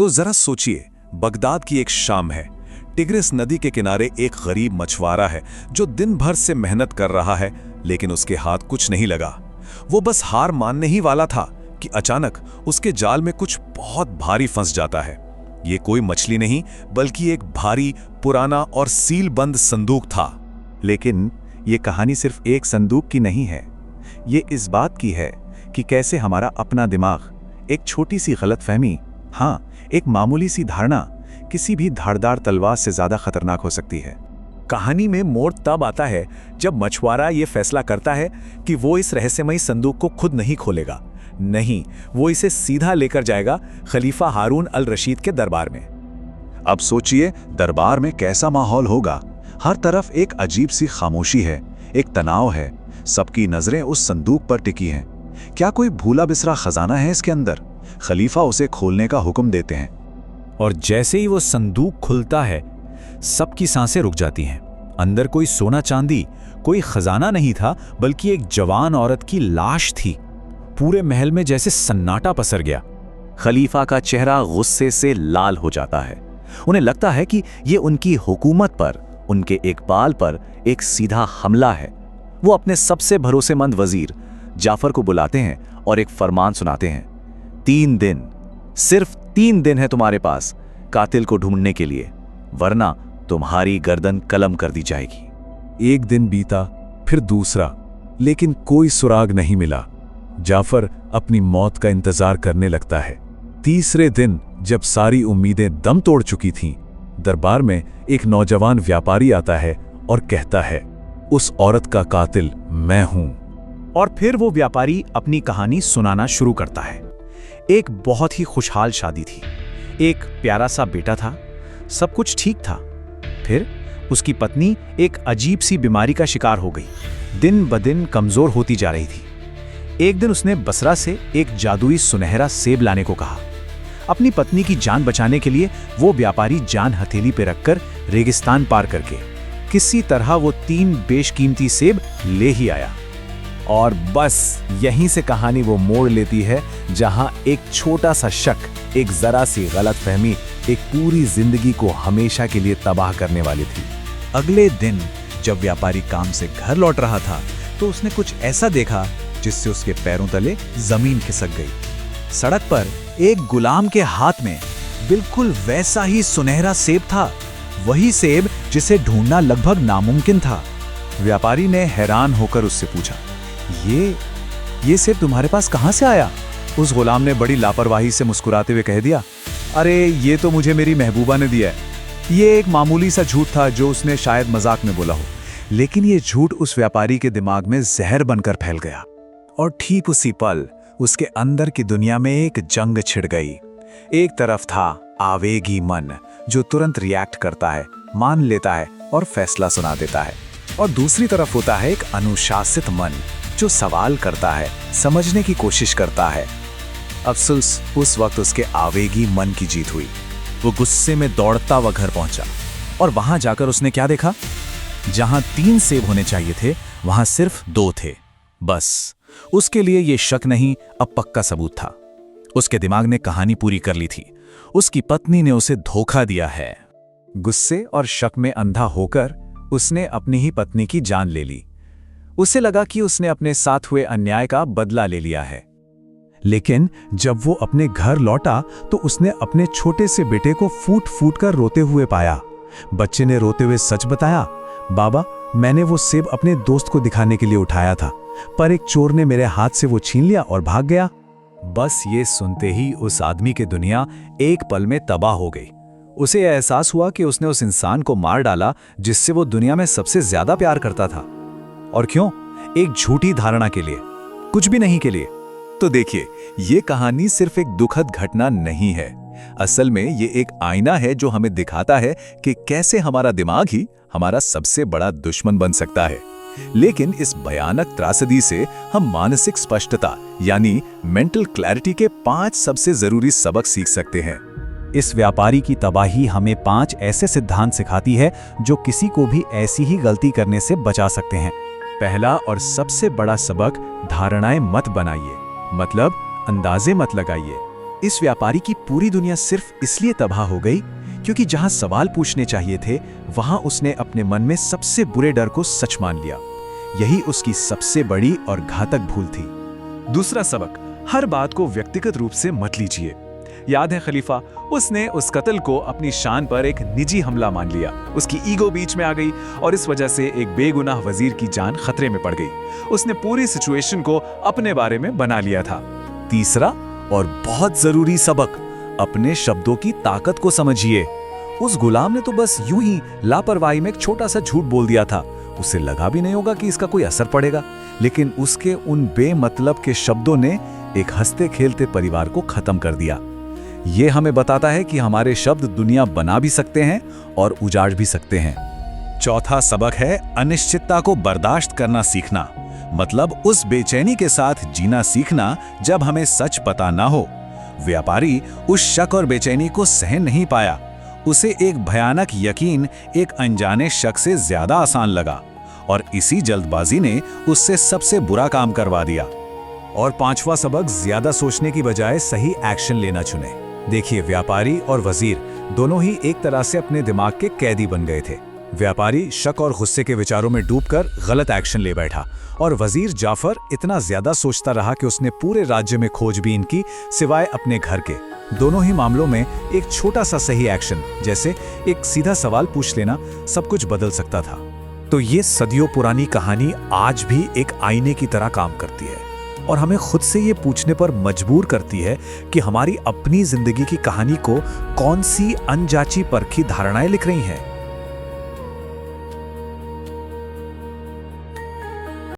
तो जरा सोचिए, बगदाद की एक शाम है। टिग्रिस नदी के किनारे एक गरीब मछुआरा है जो दिन भर से मेहनत कर रहा है, लेकिन उसके हाथ कुछ नहीं लगा। वो बस हार मानने ही वाला था कि अचानक उसके जाल में कुछ बहुत भारी फंस जाता है। ये कोई मछली नहीं, बल्कि एक भारी, पुराना और सीलबंद संदूक था। लेकिन ये कहानी सिर्फ एक संदूक की नहीं है। ये इस बात की है कि कैसे हमारा अपना दिमाग, एक छोटी सी गलतफहमी, हाँ, एक मामूली सी धारणा किसी भी धारदार तलवार से ज्यादा खतरनाक हो सकती है। कहानी में मोड़ तब आता है जब मछुआरा ये फैसला करता है कि वो इस रहस्यमयी संदूक को खुद नहीं खोलेगा। नहीं, वो इसे सीधा लेकर जाएगा खलीफा हारून अल रशीद के दरबार में। अब सोचिए, दरबार में कैसा माहौल होगा। हर तरफ एक अजीब सी खामोशी है, एक तनाव है। सबकी नजरें उस संदूक पर टिकी हैं। क्या कोई भूला बिसरा खजाना है इसके अंदर? खलीफा उसे खोलने का हुक्म देते हैं। और जैसे ही वो संदूक खुलता है, सबकी सांसें रुक जाती हैं। अंदर कोई सोना चांदी, कोई खजाना नहीं था, बल्कि एक जवान औरत की लाश थी। पूरे महल में जैसे सन्नाटा पसर गया। खलीफा का चेहरा गुस्से से लाल हो जाता है। उन्हें लगता है कि ये उनकी हुकूमत पर, उनके इकबाल पर एक सीधा हमला है। वो अपने सबसे भरोसेमंद वजीर जाफर को बुलाते हैं और एक फरमान सुनाते हैं। 3 दिन, सिर्फ 3 दिन है तुम्हारे पास कातिल को ढूंढने के लिए, वरना तुम्हारी गर्दन कलम कर दी जाएगी। एक दिन बीता, फिर दूसरा, लेकिन कोई सुराग नहीं मिला। जाफर अपनी मौत का इंतजार करने लगता है। तीसरे दिन, जब सारी उम्मीदें दम तोड़ चुकी थीं, दरबार में एक नौजवान व्यापारी आता है और कहता है, उस औरत का कातिल मैं हूं। और फिर वो व्यापारी अपनी कहानी सुनाना शुरू करता है। एक बहुत ही खुशहाल शादी थी, एक प्यारा सा बेटा था, सब कुछ ठीक था। फिर उसकी पत्नी एक अजीब सी बीमारी का शिकार हो गई, दिन ब दिन कमजोर होती जा रही थी। एक दिन उसने बसरा से एक जादुई सुनहरा सेब लाने को कहा। अपनी पत्नी की जान बचाने के लिए वो व्यापारी जान हथेली पे रखकर रेगिस्तान पार करके किसी तरह वो 3 बेशकीमती सेब ले ही आया। और बस यहीं से कहानी वो मोड़ लेती है जहां एक छोटा सा शक, एक जरा सी गलतफहमी एक पूरी जिंदगी को हमेशा के लिए तबाह करने वाली थी। अगले दिन जब व्यापारी काम से घर लौट रहा था, तो उसने कुछ ऐसा देखा जिससे उसके पैरों तले जमीन खिसक गई। सड़क पर एक गुलाम के हाथ में बिल्कुल वैसा ही सुनहरा सेब था, वही सेब जिसे ढूंढना लगभग नामुमकिन था। व्यापारी ने हैरान होकर उससे पूछा, ये सेब तुम्हारे पास कहां से आया? उस गुलाम ने बड़ी लापरवाही से मुस्कुराते हुए कह दिया, अरे ये तो मुझे मेरी महबूबा ने दिया है। ये एक मामूली सा झूठ था जो उसने शायद मजाक में बोला हो। लेकिन ये झूठ उस व्यापारी के दिमाग में जहर बनकर फैल गया। और ठीक उसी पल उसके अंदर की दुनिया में एक जंग छिड़ गई। एक तरफ था आवेगी मन जो तुरंत रिएक्ट करता है, मान लेता है और फैसला सुना देता है, और दूसरी तरफ होता है एक अनुशासित मन जो सवाल करता है, समझने की कोशिश करता है। अफसोस उस वक्त उसके आवेगी मन की जीत हुई। वो गुस्से में दौड़ता हुआ घर पहुंचा और वहां जाकर उसने क्या देखा? जहां 3 सेब होने चाहिए थे, वहां सिर्फ 2 थे। बस उसके लिए ये शक नहीं, अब पक्का सबूत था। उसके दिमाग ने कहानी पूरी कर ली थी। उसकी पत्नी ने उसे धोखा दिया है। गुस्से और शक में अंधा होकर उसने अपनी ही पत्नी की जान ले ली। उसे लगा कि उसने अपने साथ हुए अन्याय का बदला ले लिया है। लेकिन जब वो अपने घर लौटा तो उसने अपने छोटे से बेटे को फूट फूट कर रोते हुए पाया। बच्चे ने रोते हुए सच बताया, बाबा, मैंने वो सेब अपने दोस्त को दिखाने के लिए उठाया था, पर एक चोर ने मेरे हाथ से वो छीन लिया और भाग गया। बस ये सुनते ही उस आदमी की दुनिया एक पल में तबाह हो गई। उसे एहसास हुआ कि उसने उस इंसान को मार डाला जिससे वो दुनिया में सबसे ज्यादा प्यार करता था। और क्यों? एक झूठी धारणा के लिए, कुछ भी नहीं के लिए। तो देखिए, ये कहानी सिर्फ एक दुखद घटना नहीं है। असल में ये एक आईना है जो हमें दिखाता है कि कैसे हमारा दिमाग ही हमारा सबसे बड़ा दुश्मन बन सकता है। लेकिन इस भयानक त्रासदी से हम मानसिक स्पष्टता यानी मेंटल क्लैरिटी के 5 सबसे जरूरी सबक सीख सकते हैं। इस व्यापारी की तबाही हमें 5 ऐसे सिद्धांत सिखाती है जो किसी को भी ऐसी ही गलती करने से बचा सकते हैं। पहला और सबसे बड़ा सबक, धारणाएं मत बनाइए, मतलब अंदाजे मत लगाइए। इस व्यापारी की पूरी दुनिया सिर्फ इसलिए तबाह हो गई क्योंकि जहां सवाल पूछने चाहिए थे वहां उसने अपने मन में सबसे बुरे डर को सच मान लिया। यही उसकी सबसे बड़ी और घातक भूल थी। दूसरा सबक, हर बात को व्यक्तिगत रूप से मत लीजिए। याद है खलीफा, उसने उस कत्ल को अपनी शान पर एक निजी हमला मान लिया। उसकी ईगो बीच में आ गई और इस वजह से एक बेगुनाह वजीर की जान खतरे में पड़ गई। उसने पूरी सिचुएशन को अपने बारे में बना लिया था। तीसरा और बहुत जरूरी सबक, अपने शब्दों की ताकत को समझिए। उस गुलाम ने तो बस यूं ही लापरवाही में एक छोटा सा झूठ बोल दिया था। उसे लगा भी नहीं होगा कि इसका कोई असर पड़ेगा, लेकिन उसके उन बेमतलब के शब्दों ने एक हंसते खेलते परिवार को खत्म कर दिया। ये हमें बताता है कि हमारे शब्द दुनिया बना भी सकते हैं और उजाड़ भी सकते हैं। चौथा सबक है अनिश्चितता को बर्दाश्त करना सीखना, मतलब उस बेचैनी के साथ जीना सीखना जब हमें सच पता ना हो। व्यापारी उस शक और बेचैनी को सहन नहीं पाया। उसे एक भयानक यकीन एक अनजाने शख्स से ज्यादा आसान लगा और इसी जल्दबाजी ने उससे सबसे बुरा काम करवा दिया। और पांचवा सबक, ज्यादा सोचने की बजाय सही एक्शन लेना चुने। देखिए, व्यापारी और वजीर दोनों ही एक तरह से अपने दिमाग के कैदी बन गए थे। व्यापारी शक और गुस्से के विचारों में डूबकर गलत एक्शन ले बैठा और वजीर जाफर इतना ज्यादा सोचता रहा कि उसने पूरे राज्य में खोजबीन की सिवाय अपने घर के। दोनों ही मामलों में एक छोटा सा सही एक्शन, जैसे एक सीधा सवाल पूछ लेना, सब कुछ बदल सकता था। तो ये सदियों पुरानी कहानी आज भी एक आईने की तरह काम करती है और हमें खुद से ये पूछने पर मजबूर करती है कि हमारी अपनी जिंदगी की कहानी को कौन सी अनजाची परखी धारणाएं लिख रही हैं।